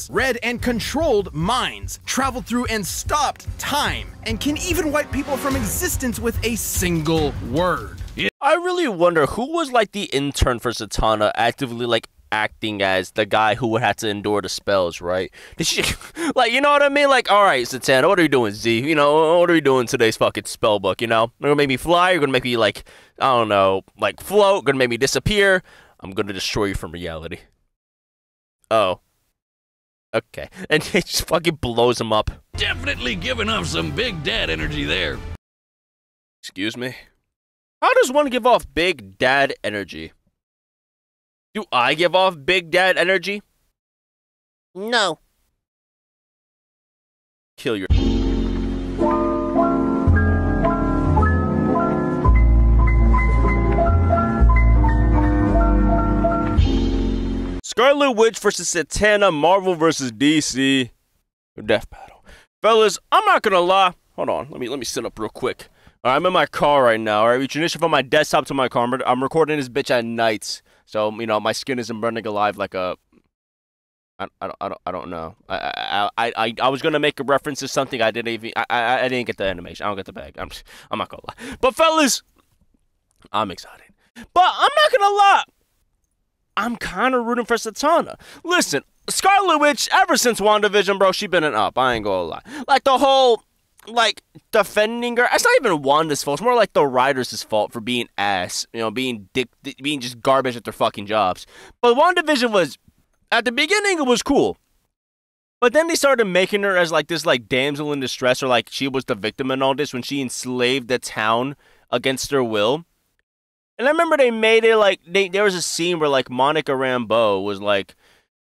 read and controlled minds, traveled through and stopped time, and can even wipe people from existence with a single word. I really wonder who was like the intern for Zatanna, actively like acting as the guy who would have to endure the spells, right? Did she, like, you know what I mean? Like, all right, Zatanna, what are you doing, Z? You know, what are you doing today's fucking spell book? You know, you're gonna make me fly. You're gonna make me like, I don't know, like float. Gonna make me disappear. I'm gonna destroy you from reality. Oh. Okay. And he just fucking blows him up. Definitely giving off some big dad energy there. Excuse me? How does one give off big dad energy? Do I give off big dad energy? No. Kill your... Scarlet Witch versus Zatanna, Marvel versus DC. Death battle. Fellas, I'm not gonna lie. Hold on, let me sit up real quick. All right, I'm in my car right now. All right, we transition from my desktop to my car. I'm recording this bitch at nights, so you know my skin isn't burning alive like a. I don't know. I was gonna make a reference to something I didn't even. I didn't get the animation. I don't get the bag. I'm not gonna lie. But fellas, I'm excited. But I'm not gonna lie. I'm kind of rooting for Zatanna. Listen, Scarlet Witch, ever since WandaVision, bro, she been an up. I ain't gonna lie. Like, the whole, like, defending her. It's not even Wanda's fault. It's more like the writers' fault for being ass. You know, being just garbage at their fucking jobs. But WandaVision was, at the beginning, it was cool. But then they started making her as, like, this, like, damsel in distress, or, like, she was the victim in all this when she enslaved the town against her will. And I remember they made it like, there was a scene where like Monica Rambeau was like,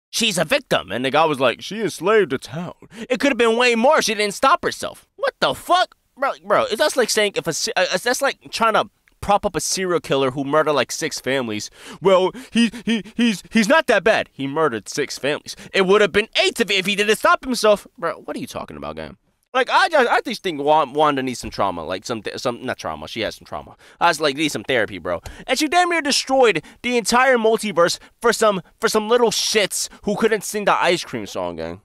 she's a victim. And the guy was like, she enslaved the town. It could have been way more. She didn't stop herself. What the fuck? Bro, that's like saying, that's like trying to prop up a serial killer who murdered like 6 families. Well, he's not that bad. He murdered 6 families. It would have been 8 if he didn't stop himself. Bro, what are you talking about, gang? Like, I just think Wanda needs some trauma. Like, some not trauma. She has some trauma. I was like, needs some therapy, bro. And she damn near destroyed the entire multiverse for some little shits who couldn't sing the ice cream song, gang.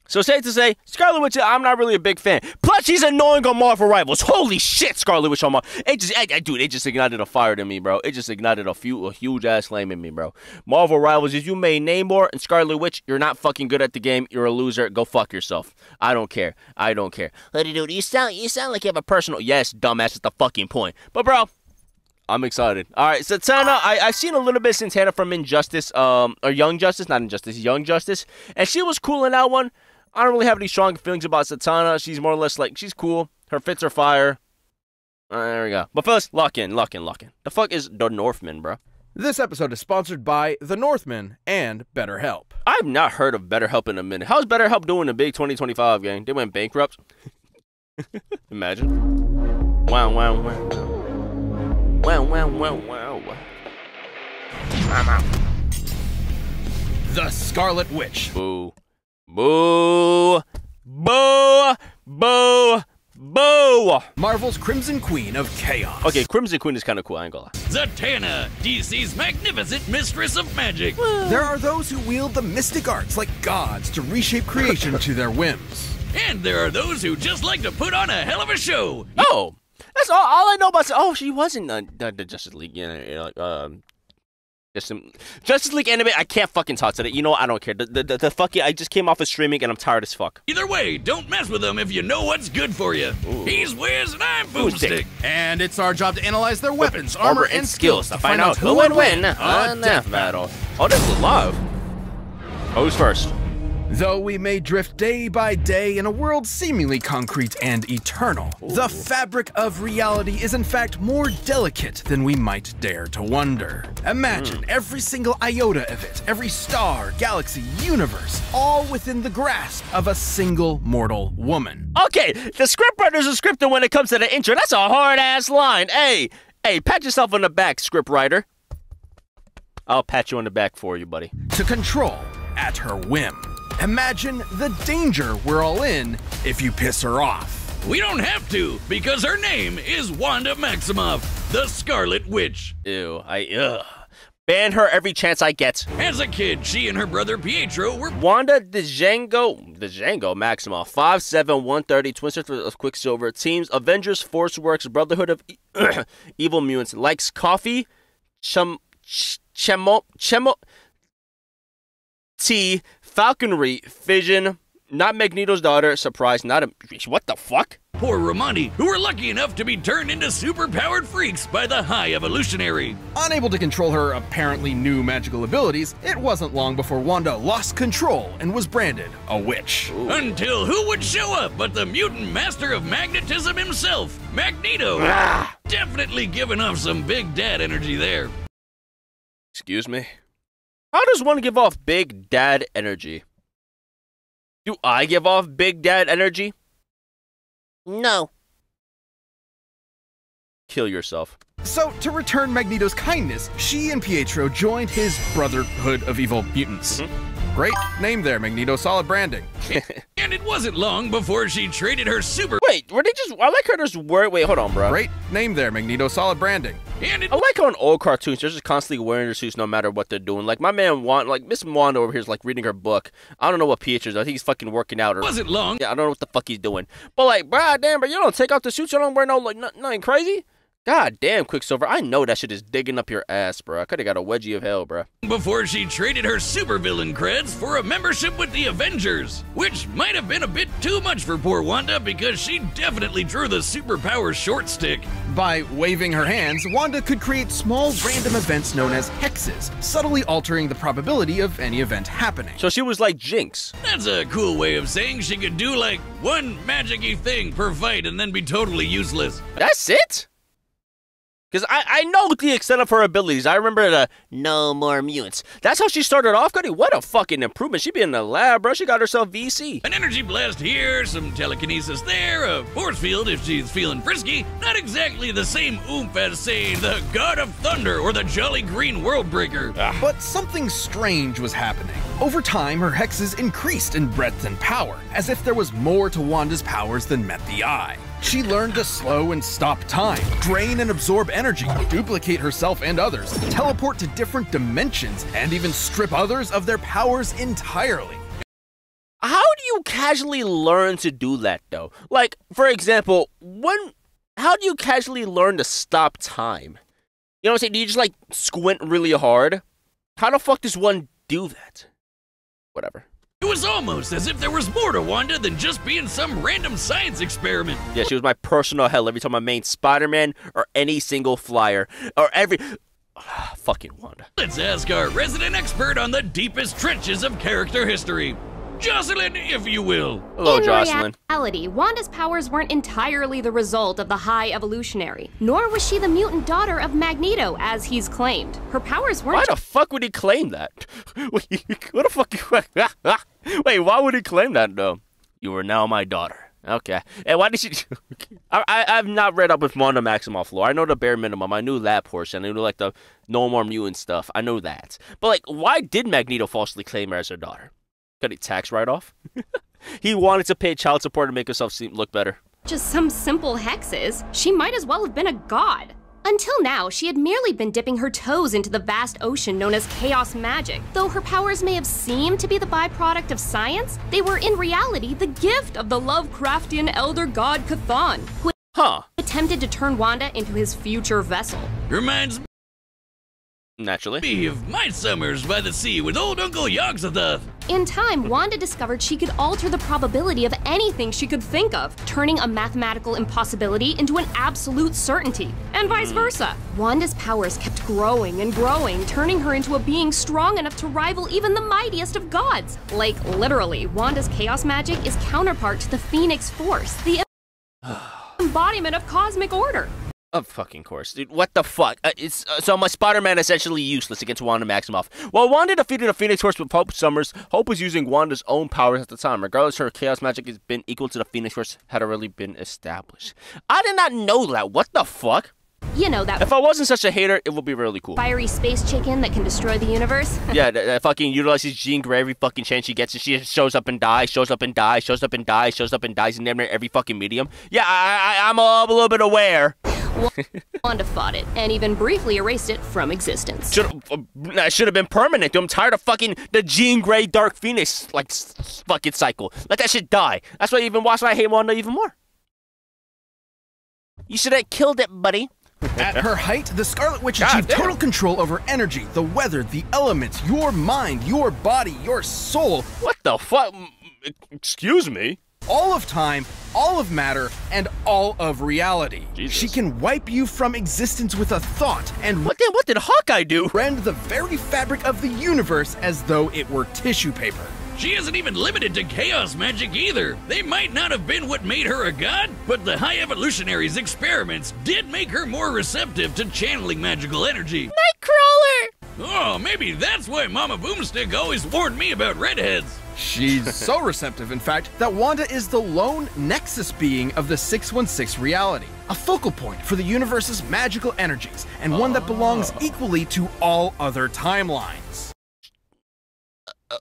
So safe to say, Scarlet Witch, I'm not really a big fan. Plus, she's annoying on Marvel Rivals. Holy shit, Scarlet Witch on Marvel. Dude, it just ignited a fire in me, bro. It just ignited a huge-ass flame in me, bro. Marvel Rivals, if you made Namor and Scarlet Witch, you're not fucking good at the game. You're a loser. Go fuck yourself. I don't care. I don't care. Dude, you sound like you have a personal... Yes, dumbass, is the fucking point. But, bro... I'm excited. All right, Zatanna, I've seen a little bit of Zatanna from Injustice, or Young Justice, not Injustice, Young Justice, and she was cool in that one. I don't really have any strong feelings about Zatanna. She's more or less like, she's cool. Her fits are fire. There we go. But first, lock in. The fuck is The Northman, bro? This episode is sponsored by The Northman and BetterHelp. I've not heard of BetterHelp in a minute. How's BetterHelp doing the big 2025 gang? They went bankrupt. Imagine. Wow. I'm out. The Scarlet Witch. Boo. Boo! Boo! Boo! Boo! Marvel's Crimson Queen of Chaos. Okay, Crimson Queen is kind of cool, I ain't gonna lie. Zatanna, DC's magnificent mistress of magic. There are those who wield the mystic arts like gods to reshape creation to their whims. And there are those who just like to put on a hell of a show. Oh! That's all I know about... Oh, she wasn't the Justice League, Justice League anime, I can't fucking talk to that. You know what? I don't care. The fucking... I just came off of streaming and I'm tired as fuck. Either way, don't mess with them if you know what's good for you. Ooh. He's Wiz and I'm Boomstick. And it's our job to analyze their weapons, armor, and skills to find out who would win a death battle. Oh, this is live. Who's first? Though we may drift day by day in a world seemingly concrete and eternal, the fabric of reality is in fact more delicate than we might dare to wonder. Imagine every single iota of it, every star, galaxy, universe, all within the grasp of a single mortal woman. Okay, the scriptwriters are scripted when it comes to the intro. That's a hard-ass line. Hey, pat yourself on the back, scriptwriter. I'll pat you on the back for you, buddy. To control at her whim. Imagine the danger we're all in if you piss her off. We don't have to, because her name is Wanda Maximoff, the Scarlet Witch. Ew, ugh. Ban her every chance I get. As a kid, she and her brother Pietro were Wanda Django Maximoff, 5'7", 130, twin sister of Quicksilver, teams Avengers, Force Works, Brotherhood of Evil Mutants, likes coffee, tea, falconry, fission, not Magneto's daughter, surprise, not a, what the fuck? poor Romani, who were lucky enough to be turned into super-powered freaks by the High Evolutionary. Unable to control her apparently new magical abilities, it wasn't long before Wanda lost control and was branded a witch. Ooh. Until who would show up but the mutant master of magnetism himself, Magneto. Definitely giving off some big dad energy there. Excuse me? How does one give off big dad energy? Do I give off big dad energy? No. Kill yourself. So, to return Magneto's kindness, she and Pietro joined his Brotherhood of Evil Mutants. Great name there, Magneto. Solid branding. And it wasn't long before she traded her super... Wait, were they just... I like her just word... Wait, hold on, bro. Great name there, Magneto. Solid branding. And it... I like how in old cartoons, they're just constantly wearing their suits no matter what they're doing. Like, my man, Miss Wanda over here is, like, reading her book. I don't know what Pietro's. I think he's fucking working out. Or wasn't long. Yeah, I don't know what the fuck he's doing. But, like, bro, damn, bro, you don't take off the suits. You don't wear no, like, nothing crazy. God damn, Quicksilver, I know that shit is digging up your ass, bro. I could've got a wedgie of hell, bro. Before she traded her supervillain creds for a membership with the Avengers, which might have been a bit too much for poor Wanda because she definitely drew the superpower short stick. By waving her hands, Wanda could create small random events known as hexes, subtly altering the probability of any event happening. So she was like Jinx. That's a cool way of saying she could do like one magic-y thing per fight and then be totally useless. That's it? Because I know the extent of her abilities. I remember the no more mutants. That's how she started off, Cody. What a fucking improvement. She be in the lab, bro. She got herself VC. An energy blast here, some telekinesis there, a force field if she's feeling frisky. Not exactly the same oomph as, say, the God of Thunder or the Jolly Green Worldbreaker. But something strange was happening. Over time, her hexes increased in breadth and power, as if there was more to Wanda's powers than met the eye. She learned to slow and stop time, drain and absorb energy, duplicate herself and others, teleport to different dimensions, and even strip others of their powers entirely. How do you casually learn to do that, though? Like, for example, how do you casually learn to stop time? You know what I'm saying? Do you just, like, squint really hard? How the fuck does one do that? Whatever. It was almost as if there was more to Wanda than just being some random science experiment. Yeah, she was my personal hell every time I made Spider-Man or any single flyer or every... fucking Wanda. Let's ask our resident expert on the deepest trenches of character history. Jocelyn, if you will. Hello, Jocelyn. In reality, Wanda's powers weren't entirely the result of the High Evolutionary, nor was she the mutant daughter of Magneto, as he's claimed. Her powers weren't... Why the fuck would he claim that? What the fuck? Wait, why would he claim that, though? You are now my daughter. Okay. And why did she... I've not read up with Wanda Maximoff lore. I know the bare minimum. I knew that portion. I knew, like, the no more mutant stuff. I know that. But, like, why did Magneto falsely claim her as her daughter? Got a tax write-off? He wanted to pay child support to make herself look better. Just some simple hexes. She might as well have been a god. Until now, she had merely been dipping her toes into the vast ocean known as chaos magic. Though her powers may have seemed to be the byproduct of science, they were in reality the gift of the Lovecraftian elder god Cthon, who attempted to turn Wanda into his future vessel. Reminds Naturally. me of my summers by the sea with old Uncle Yogg-Sothoth. In time, Wanda discovered she could alter the probability of anything she could think of, turning a mathematical impossibility into an absolute certainty, and vice versa. Wanda's powers kept growing and growing, turning her into a being strong enough to rival even the mightiest of gods. Like, literally, Wanda's chaos magic is counterpart to the Phoenix Force, the embodiment of cosmic order. Of fucking course, dude. What the fuck? So my Spider-Man essentially useless against Wanda Maximoff. While Wanda defeated the Phoenix Force with Hope Summers, Hope was using Wanda's own powers at the time. Regardless, her chaos magic has been equal to the Phoenix Force had already been established. I did not know that. What the fuck? You know that. If I wasn't such a hater, it would be really cool. Fiery space chicken that can destroy the universe? Yeah, that fucking utilizes Jean Grey every fucking chance she gets, and she shows up and dies, shows up and dies, shows up and dies, shows up and dies in every fucking medium. Yeah, I'm a little bit aware. Wanda fought it, and even briefly erased it from existence. That should have been permanent. I'm tired of fucking the Jean Grey Dark Phoenix, like, fucking cycle. Let that shit die. That's why I hate Wanda even more. You should have killed it, buddy. At her height, the Scarlet Witch achieved total control over energy, the weather, the elements, your mind, your body, your soul. What the fuck? Excuse me? All of time, all of matter, and all of reality. Jesus. She can wipe you from existence with a thought and What did Hawkeye do? rend the very fabric of the universe as though it were tissue paper. She isn't even limited to chaos magic either. They might not have been what made her a god, but the High Evolutionary's experiments did make her more receptive to channeling magical energy. Nightcrawler! Oh, maybe that's why Mama Boomstick always warned me about redheads. She's so receptive, in fact, that Wanda is the lone nexus being of the 616 reality, a focal point for the universe's magical energies, and one that belongs equally to all other timelines.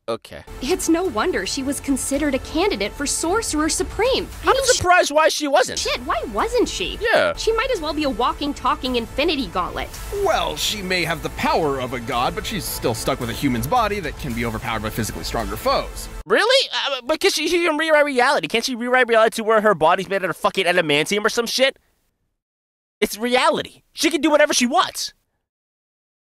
Okay. It's no wonder she was considered a candidate for Sorcerer Supreme. I'm surprised why she wasn't. Shit, why wasn't she? Yeah. She might as well be a walking, talking Infinity Gauntlet. Well, she may have the power of a god, but she's still stuck with a human's body that can be overpowered by physically stronger foes. Really? Because she can rewrite reality. Can't she rewrite reality to where her body's made out of fucking adamantium or some shit? It's reality. She can do whatever she wants.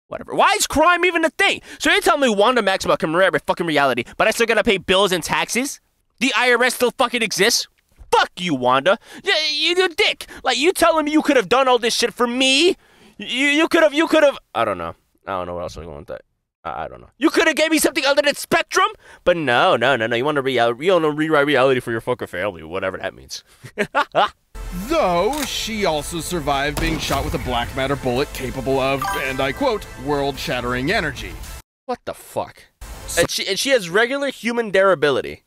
Whatever. Why is crime even a thing? So you're telling me Wanda Maximoff can rewrite fucking reality, but I still gotta pay bills and taxes? The IRS still fucking exists? Fuck you, Wanda. You dick. Like, you telling me you could have done all this shit for me? You could have. I don't know what else I'm going with that. I don't know. You could have gave me something other than Spectrum? But no. You want to rewrite reality for your fucking family, whatever that means. Though, she also survived being shot with a black matter bullet capable of, and I quote, world-shattering energy. What the fuck? And she has regular human durability.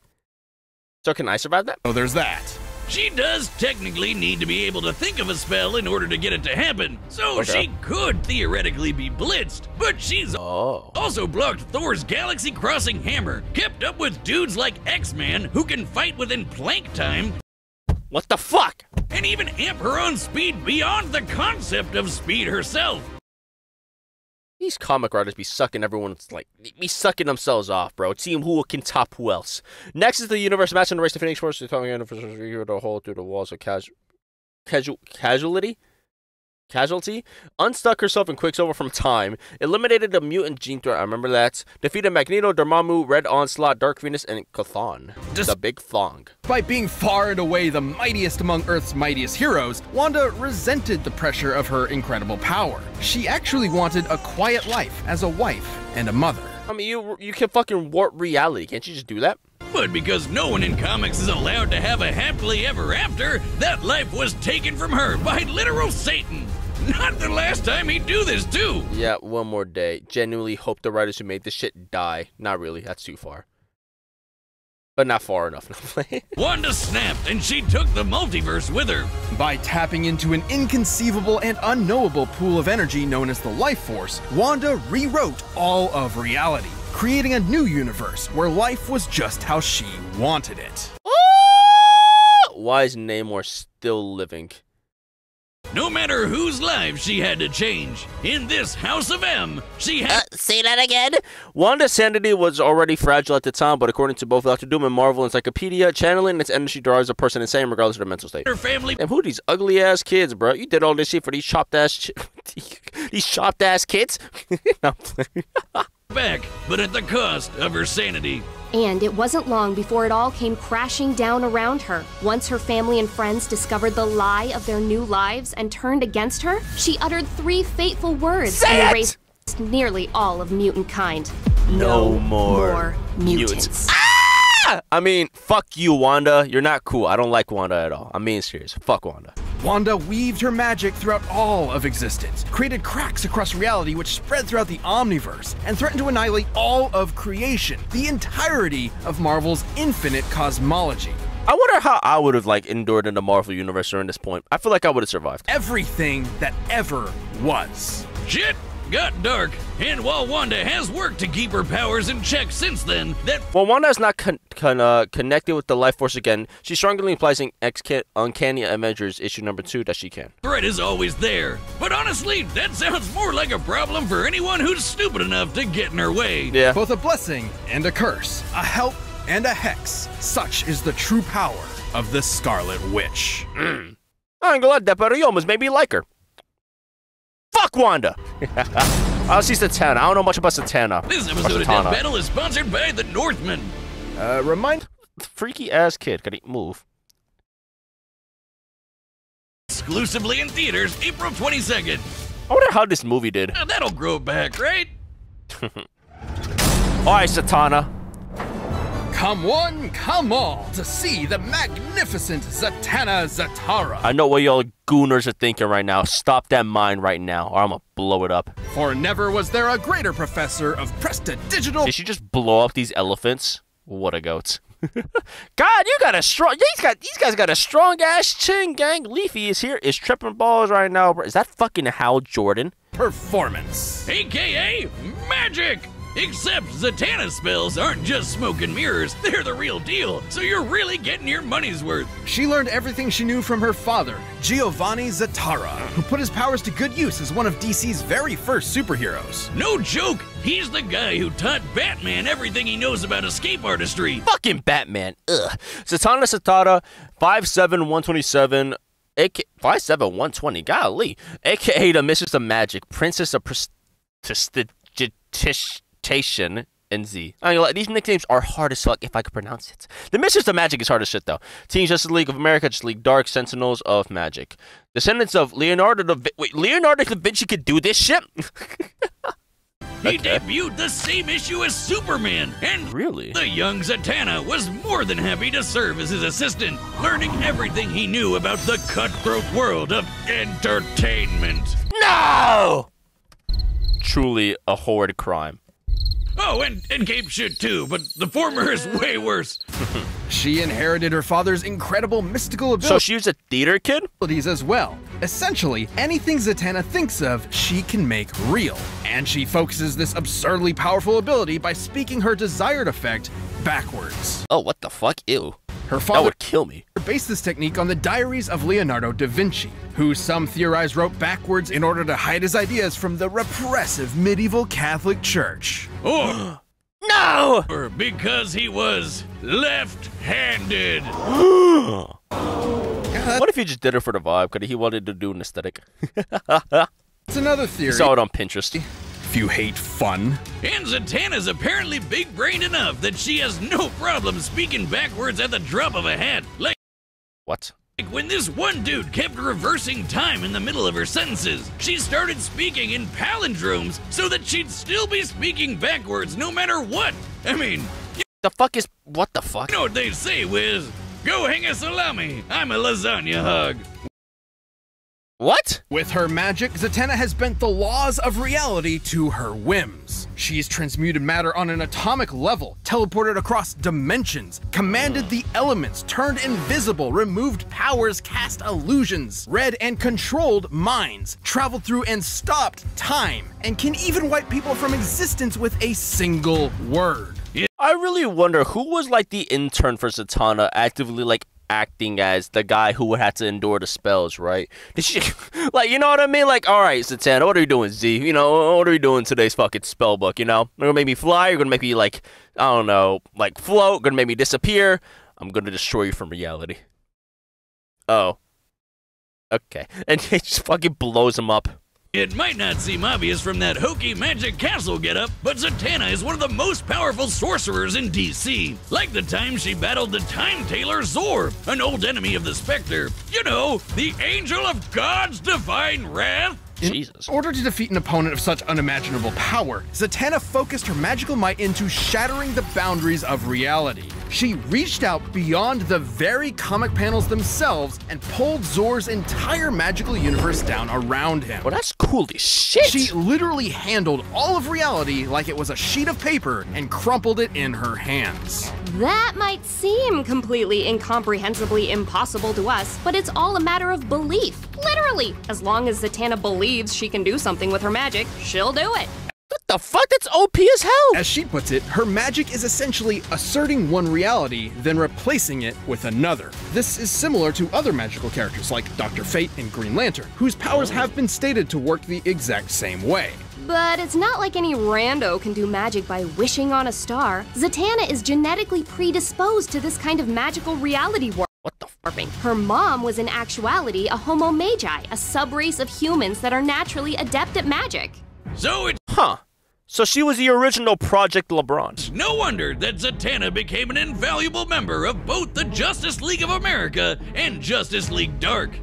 So can I survive that? Oh, there's that. She does technically need to be able to think of a spell in order to get it to happen, so she could theoretically be blitzed, but she's also blocked Thor's galaxy-crossing hammer, kept up with dudes like X-Man who can fight within plank time. What the fuck? And even amp her own speed beyond the concept of speed herself. These comic writers be sucking themselves off, bro. Team who can top who else. Next is the universe match in the race to finish force. The hole through the walls of casualty, unstuck herself in Quicksilver from time, eliminated the mutant gene threat, I remember that, defeated Magneto, Dormammu, Red Onslaught, Dark Phoenix, and Chthon, the Big Thong. Despite being far and away the mightiest among Earth's mightiest heroes, Wanda resented the pressure of her incredible power. She actually wanted a quiet life as a wife and a mother. I mean, you can fucking warp reality, can't you just do that? But because no one in comics is allowed to have a happily ever after, that life was taken from her by literal Satan. Not the last time he'd do this, too. Yeah, one more day. Genuinely hope the writers who made this shit die. Not really, that's too far. But not far enough. Wanda snapped, and she took the multiverse with her. By tapping into an inconceivable and unknowable pool of energy known as the Life Force, Wanda rewrote all of reality, creating a new universe where life was just how she wanted it. Why is Namor still living? No matter whose lives she had to change, in this House of M, she had... Say that again? Wanda's sanity was already fragile at the time, but according to both Dr. Doom and Marvel Encyclopedia, channeling its energy drives a person insane regardless of their mental state. Her family... And who are these ugly-ass kids, bro? You did all this shit for these chopped-ass... these chopped-ass kids? No, back, but at the cost of her sanity. And it wasn't long before it all came crashing down around her. Once her family and friends discovered the lie of their new lives and turned against her, she uttered 3 fateful words and erased nearly all of mutant kind. No more mutants. Ah! I mean, fuck you, Wanda. You're not cool. I don't like Wanda at all. I'm being serious. Fuck Wanda. Wanda weaved her magic throughout all of existence, created cracks across reality which spread throughout the Omniverse, and threatened to annihilate all of creation, the entirety of Marvel's infinite cosmology. I wonder how I would have, endured in the Marvel Universe during this point. I feel like I would have survived. Everything that ever was. Shit got dark, and while Wanda has worked to keep her powers in check since then, Well, Wanda is not connected with the life force again. She's strongly implies in Uncanny Avengers issue #2 that she can. threat is always there. But honestly, that sounds more like a problem for anyone who's stupid enough to get in her way. Yeah. Both a blessing and a curse, a help and a hex. Such is the true power of the Scarlet Witch. I ain't gonna lie, that better you almost made me like her. Fuck Wanda! I'll see Zatanna. I don't know much about Zatanna. This episode of Death Battle is sponsored by the Northmen. Remind... Freaky ass kid. Gotta move. Exclusively in theaters, April 22nd. I wonder how this movie did. That'll grow back, right? Alright, Zatanna. Come one, come all, to see the magnificent Zatanna Zatara. I know what y'all gooners are thinking right now. Stop that mine right now, or I'm gonna blow it up. For never was there a greater professor of prestidigital... Did she just blow up these elephants? What a goat. God, you got a strong... These guys got a strong-ass chin, gang. Leafy is tripping balls right now, bro. Is that fucking Hal Jordan? performance. AKA magic! Except Zatanna's spells aren't just smoke and mirrors, they're the real deal, so you're really getting your money's worth. She learned everything she knew from her father, Giovanni Zatara, who put his powers to good use as one of DC's very first superheroes. No joke, he's the guy who taught Batman everything he knows about escape artistry. Fucking Batman, ugh. Zatanna Zatara, 5'7", 127, 5'7", 120, golly. AKA the Mistress of Magic, Princess of Prestidigitation, and Z. I mean, these nicknames are hard as fuck if I could pronounce it. The Mistress of Magic is hard as shit, though. Team Justice League of America, Justice League Dark, Sentinels of Magic. Descendants of Leonardo da Vinci. Wait, Leonardo da Vinci could do this shit? He debuted the same issue as Superman, and really? The young Zatanna was more than happy to serve as his assistant, learning everything he knew about the cutthroat world of entertainment. No! Truly a horrid crime. Oh, and cape shit too, but the former is way worse. She inherited her father's incredible mystical So she was a theater kid? abilities as well. Essentially, anything Zatanna thinks of, she can make real. And she focuses this absurdly powerful ability by speaking her desired effect backwards. Oh, what the fuck? Ew. Her That father would kill me. based this technique on the diaries of Leonardo da Vinci, who some theorize wrote backwards in order to hide his ideas from the repressive medieval Catholic Church. Or No! because he was left-handed. What if he just did it for the vibe? Because he wanted to do an aesthetic. It's another theory. Saw it on Pinterest. If you hate fun. And Zatanna's apparently big-brained enough that she has no problem speaking backwards at the drop of a hat. Like What? when this one dude kept reversing time in the middle of her sentences, she started speaking in palindromes so that she'd still be speaking backwards no matter what. I mean, The fuck is... What the fuck? you know what they say, Wiz? Go hang a salami. I'm a lasagna hug. What? With her magic, Zatanna has bent the laws of reality to her whims. She's transmuted matter on an atomic level, teleported across dimensions, commanded the elements, turned invisible, removed powers, cast illusions, read and controlled minds, traveled through and stopped time, and can even wipe people from existence with a single word. I really wonder who was like the intern for Zatanna actively like acting as the guy who had to endure the spells, right? Did she, like, you know what I mean? Like, all right, Zatanna, what are you doing, Z? You know, what are you doing today's fucking spell book, you know? You're gonna make me fly, you're gonna make me, like, I don't know, like, float, gonna make me disappear. I'm gonna destroy you from reality. Oh. Okay. And he just fucking blows him up. It might not seem obvious from that hokey magic castle getup, but Zatanna is one of the most powerful sorcerers in DC. Like the time she battled the Time Tailor Zor, an old enemy of the Spectre. You know, the angel of God's divine wrath. Jesus. In order to defeat an opponent of such unimaginable power, Zatanna focused her magical might into shattering the boundaries of reality. She reached out beyond the very comic panels themselves and pulled Zor's entire magical universe down around him. Well, that's cool as shit. She literally handled all of reality like it was a sheet of paper and crumpled it in her hands. That might seem completely incomprehensibly impossible to us, but it's all a matter of belief. Literally, as long as Zatanna believes she can do something with her magic, she'll do it. What the fuck? That's OP as hell! As she puts it, her magic is essentially asserting one reality, then replacing it with another. This is similar to other magical characters like Dr. Fate and Green Lantern, whose powers have been stated to work the exact same way. But it's not like any rando can do magic by wishing on a star. Zatanna is genetically predisposed to this kind of magical reality warping. What the warping? Her mom was in actuality a Homo Magi, a subrace of humans that are naturally adept at magic. So it's So she was the original Project LeBron. no wonder that Zatanna became an invaluable member of both the Justice League of America and Justice League Dark.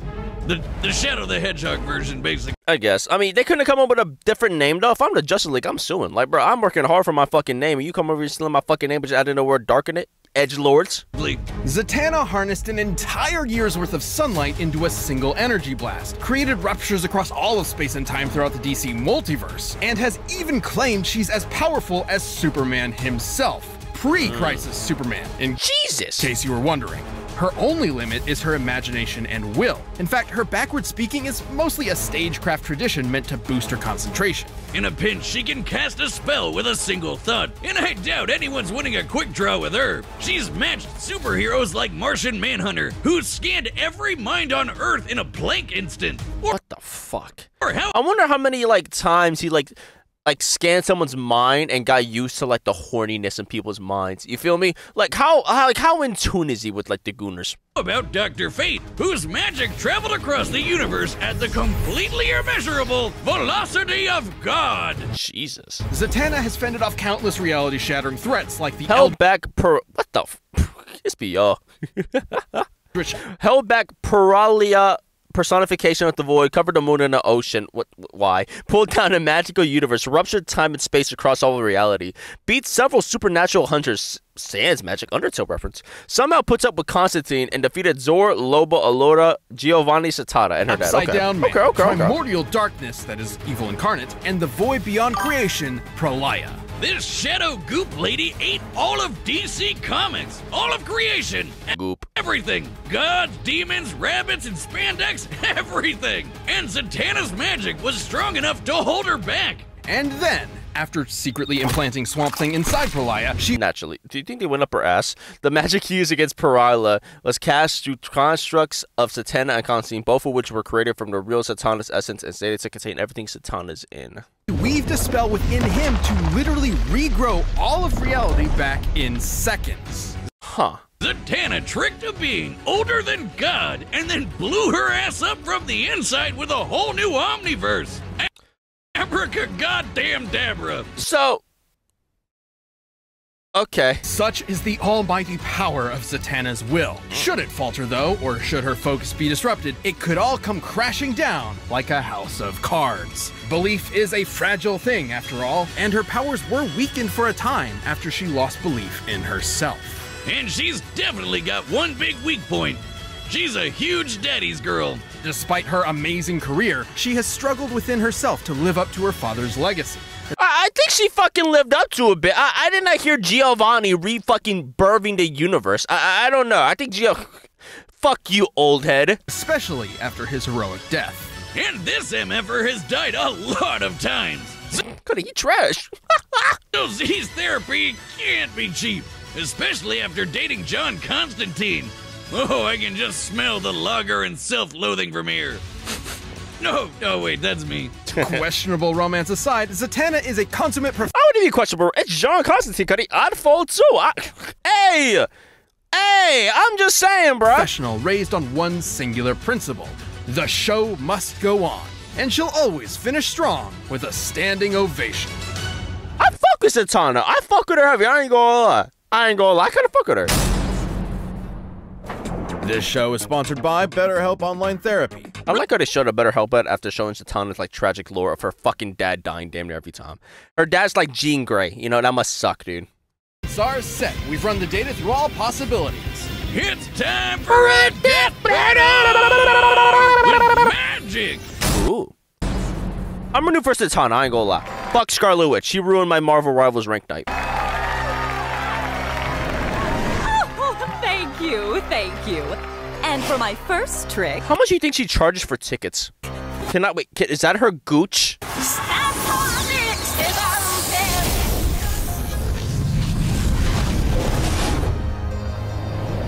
The Shadow the Hedgehog version, basically. I guess. I mean, they couldn't have come up with a different name, though. If I'm the Justice League, I'm suing. Like, bro, I'm working hard for my fucking name, and you come over here stealing my fucking name, but you added the word dark in it? Edgelords. Zatanna harnessed an entire year's worth of sunlight into a single energy blast, created ruptures across all of space and time throughout the DC multiverse, and has even claimed she's as powerful as Superman himself. Pre-Crisis Superman, in Jesus! case you were wondering. Her only limit is her imagination and will. In fact, her backward speaking is mostly a stagecraft tradition meant to boost her concentration. In a pinch, she can cast a spell with a single thought, and I doubt anyone's winning a quick draw with her. She's matched superheroes like Martian Manhunter, who scanned every mind on Earth in a blank instant. What the fuck? Or how I wonder how many, like, times he, like scanned someone's mind and got used to, like, the horniness in people's minds. You feel me? Like, how in tune is he with, like, the Gooners? about Dr. Fate, whose magic traveled across the universe at the completely immeasurable velocity of God? Jesus. Zatanna has fended off countless reality-shattering threats like the Held back what the this be y'all. Held back Paralia personification of the void, covered the moon in the ocean. Why? Pulled down a magical universe, ruptured time and space across all of reality, beat several supernatural hunters, sans magic, Undertale reference, somehow puts up with Constantine and defeated Zor, Loba, Alora, Giovanni Satata, and her dad. Upside down man, okay. primordial darkness that is evil incarnate, and the void beyond creation, Pralaya. This shadow goop lady ate all of DC Comics, all of creation, Goop. everything. Gods, demons, rabbits, and spandex, everything. And Zatanna's magic was strong enough to hold her back. And then, after secretly implanting Swamp Thing inside Pralaya, she naturally. Do you think they went up her ass? The magic used against Parala was cast through constructs of Zatanna and Constantine, both of which were created from the real Zatanna's essence and stated to contain everything Zatanna's in. weaved a spell within him to literally regrow all of reality back in seconds. Huh. Zatanna tricked a being older than God and then blew her ass up from the inside with a whole new omniverse. Abraca goddamn Dabra. So, okay. Such is the almighty power of Zatanna's will. Should it falter though, or should her focus be disrupted, it could all come crashing down like a house of cards. Belief is a fragile thing after all, and her powers were weakened for a time after she lost belief in herself. And she's definitely got one big weak point. She's a huge daddy's girl. Despite her amazing career, she has struggled within herself to live up to her father's legacy. I think she fucking lived up to a bit. I did not hear Giovanni re-fucking birthing the universe. I don't know. I think fuck you, old head. Especially after his heroic death. And this MFer has died a lot of times. Could he trash? So Z's therapy can't be cheap, especially after dating John Constantine. Oh, I can just smell the lager and self-loathing from here. No, oh wait, that's me. Questionable romance aside, Zatanna is a consummate I wouldn't even questionable. It's John Constantine, Cuddy. I'd fall too. Hey, I'm just saying, bro. Professional raised on one singular principle. The show must go on. And she'll always finish strong with a standing ovation. I fuck with Zatanna. I fuck with her heavy. I ain't gonna lie. I kinda fuck with her. This show is sponsored by BetterHelp Online Therapy. I like how they showed a BetterHelp ad after showing Zatanna's like tragic lore of her fucking dad dying damn near every time. Her dad's like Jean Grey. You know, that must suck, dude. SARS set. We've run the data through all possibilities. It's time for a death battle with magic. Ooh. I'm rooting for Zatanna, I ain't gonna lie. Fuck Scarlet Witch. She ruined my Marvel Rivals rank night. you, thank you. And for my first trick... How much do you think she charges for tickets? Cannot wait. Is that her gooch?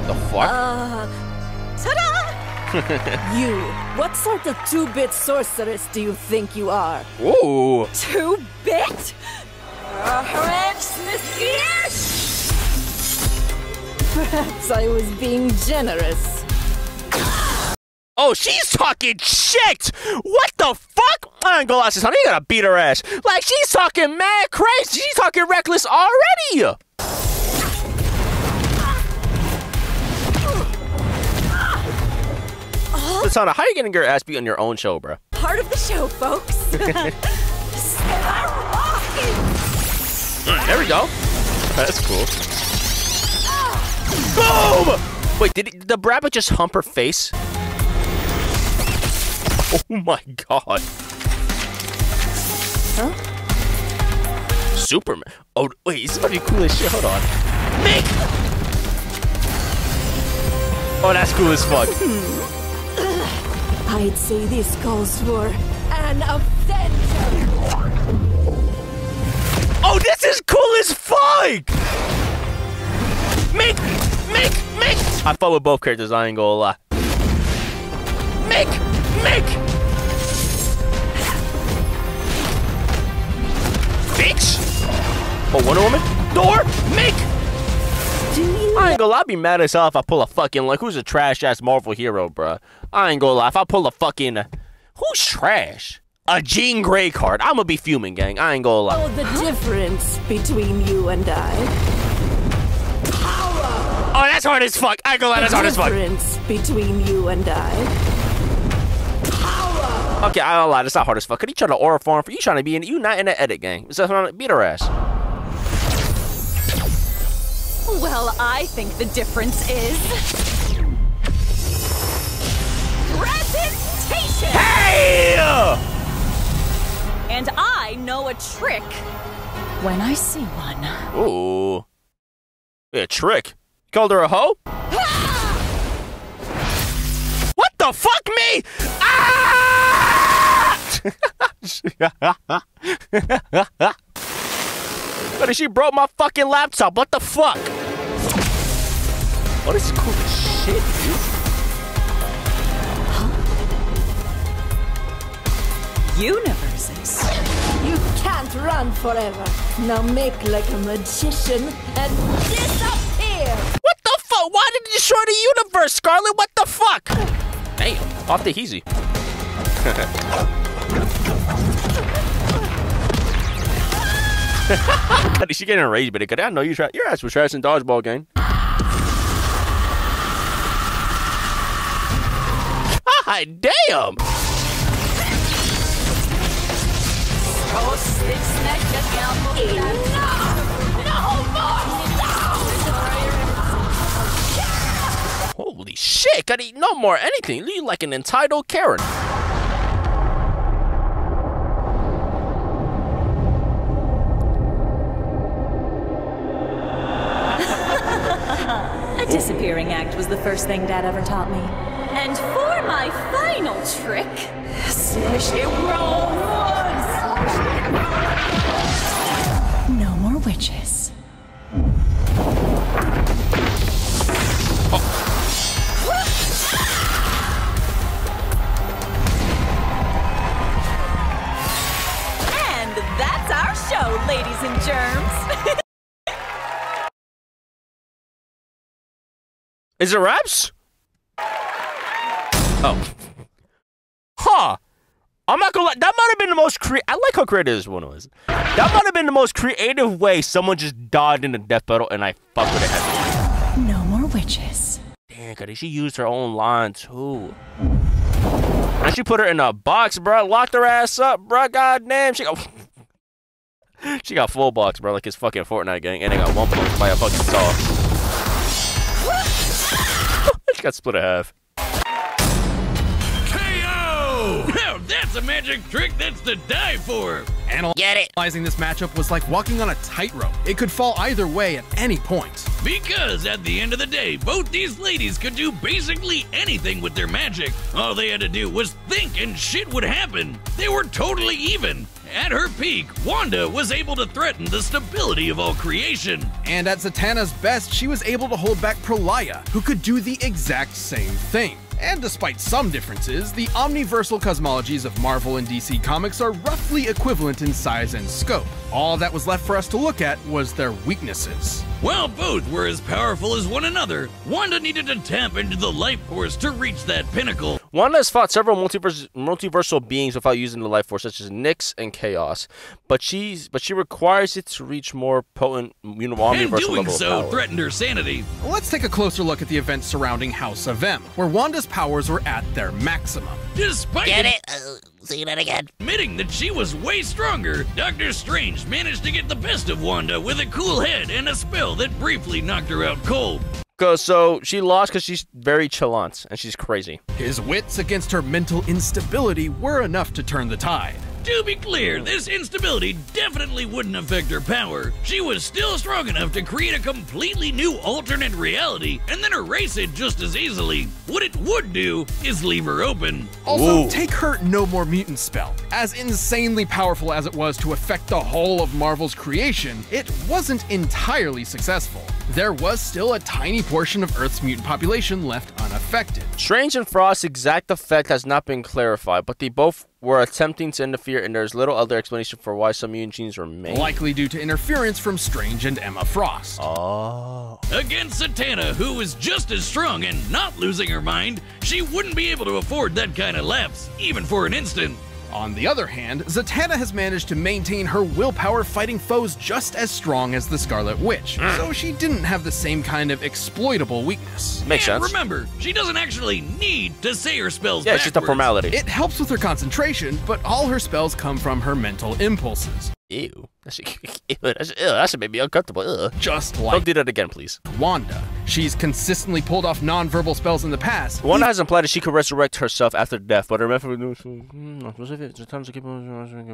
The fuck? Ta-da! You, what sort of two-bit sorceress do you think you are? Ooh. Two-bit? Perhaps I was being generous. Oh, she's talking shit! What the fuck? I ain't gonna lie, honey, you gotta beat her ass. Like, she's talking mad crazy. She's talking reckless already. Zatanna, how you getting your ass beat on your own show, bro? Part of the show, folks. There we go. That's cool. Boom! Wait, did the rabbit just hump her face? Oh my god. Huh? Superman. Oh, wait, this is gonna be cool as shit. Hold on. Make! Oh, that's cool as fuck. I'd say this calls for an adventure. Oh, this is cool as fuck! Make! I fought with both characters, I ain't gonna lie. Make! Bitch! Oh, Wonder Woman? Door! Make! I ain't gonna lie, I'd be mad as hell if I pull a fucking, like, who's a trash-ass Marvel hero, bruh? I ain't gonna lie, if I pull a fucking, who's trash? A Jean Grey card. I'm gonna be fuming, gang. I ain't gonna lie. Oh, the difference between you and I. Oh, that's hard as fuck. I ain't gonna lie, that's hard as fuck. The difference between you and I. Okay, I don't lie, that's not hard as fuck. Cause you trying to aura farm for you trying to be in, you not in the edit gang. So beat her ass. Well, I think the difference is... presentation! Hey! And I know a trick when I see one. Ooh. A trick? You called her a hoe? What the fuck, me? Ah! But she broke my fucking laptop. What the fuck? What is cool as shit, dude? Universes. You can't run forever. Now make like a magician and disappear. What the fuck? Why did you destroy the universe, Scarlet? What the fuck? Damn, off the easy. She getting enraged, but I know your ass was trash in dodgeball game. God damn! Holy shit! Gotta eat no more anything. You like an entitled Karen. A disappearing act was the first thing Dad ever taught me. And for my final trick, no more witches. And that's our show, ladies and germs. Is it raps? Oh. Huh. I'm not gonna lie. That might have been the most I like how creative this one was. That might have been the most creative way someone just died in a death battle and I fucked with it heavy. No more witches. Damn, cause she used her own line too. And she put her in a box, bro. Locked her ass up, bro. God damn. She got full box, bro. Like it's fucking Fortnite gang. And they got one punch by a fucking saw. She got split in half. KO! Now that's a magic trick that's to die for. Analyzing this matchup was like walking on a tightrope. It could fall either way at any point. Because at the end of the day, both these ladies could do basically anything with their magic. All they had to do was think and shit would happen. They were totally even. At her peak, Wanda was able to threaten the stability of all creation. And at Zatanna's best, she was able to hold back Prolaya, who could do the exact same thing. And despite some differences, the omniversal cosmologies of Marvel and DC Comics are roughly equivalent in size and scope. All that was left for us to look at was their weaknesses. While both were as powerful as one another, Wanda needed to tap into the life force to reach that pinnacle. Wanda has fought several multiversal beings without using the life force, such as Nyx and Chaos, but she requires it to reach more potent omniversal And doing level so of power. threatened her sanity. Let's take a closer look at the events surrounding House of M, where Wanda's powers were at their maximum. Despite Say that again. admitting that she was way stronger, Doctor Strange managed to get the best of Wanda with a cool head and a spell that briefly knocked her out cold. So she lost because she's very chillant and she's crazy. His wits against her mental instability were enough to turn the tide. To be clear, this instability definitely wouldn't affect her power. She was still strong enough to create a completely new alternate reality and then erase it just as easily. What it would do is leave her open. Also, Whoa. take her No More Mutant spell. As insanely powerful as it was to affect the whole of Marvel's creation, it wasn't entirely successful. There was still a tiny portion of Earth's mutant population left unaffected. Strange and Frost's exact effect has not been clarified, but they both were attempting to interfere, and there's little other explanation for why some mutant genes remain. Likely due to interference from Strange and Emma Frost. Oh. Against Zatanna, who was just as strong and not losing her mind, she wouldn't be able to afford that kind of lapse, even for an instant. On the other hand, Zatanna has managed to maintain her willpower fighting foes just as strong as the Scarlet Witch, so she didn't have the same kind of exploitable weakness. Makes And sense. remember, she doesn't actually need to say her spells Yeah, it's just a backwards. formality. It helps with her concentration, but all her spells come from her mental impulses. Ew. That should make me uncomfortable. Ugh. Just Don't like do that again, please. Wanda. She's consistently pulled off non-verbal spells in the past. Wanda has implied that she could resurrect herself after death, but her method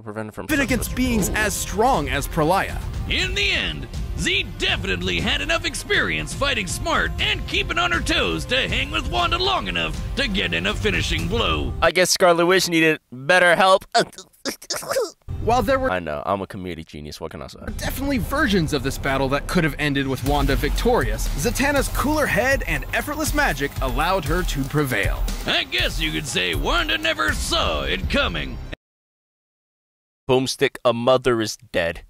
prevent from. Fit against beings as strong as Prolaya. In the end, Z definitely had enough experience fighting smart and keeping on her toes to hang with Wanda long enough to get in a finishing blow. I guess Scarlet Witch needed better help. While there were I know, I'm a comedic genius. What can I say? definitely versions of this battle that could have ended with Wanda victorious, Zatanna's cooler head and effortless magic allowed her to prevail. I guess you could say Wanda never saw it coming. Boomstick, a mother is dead.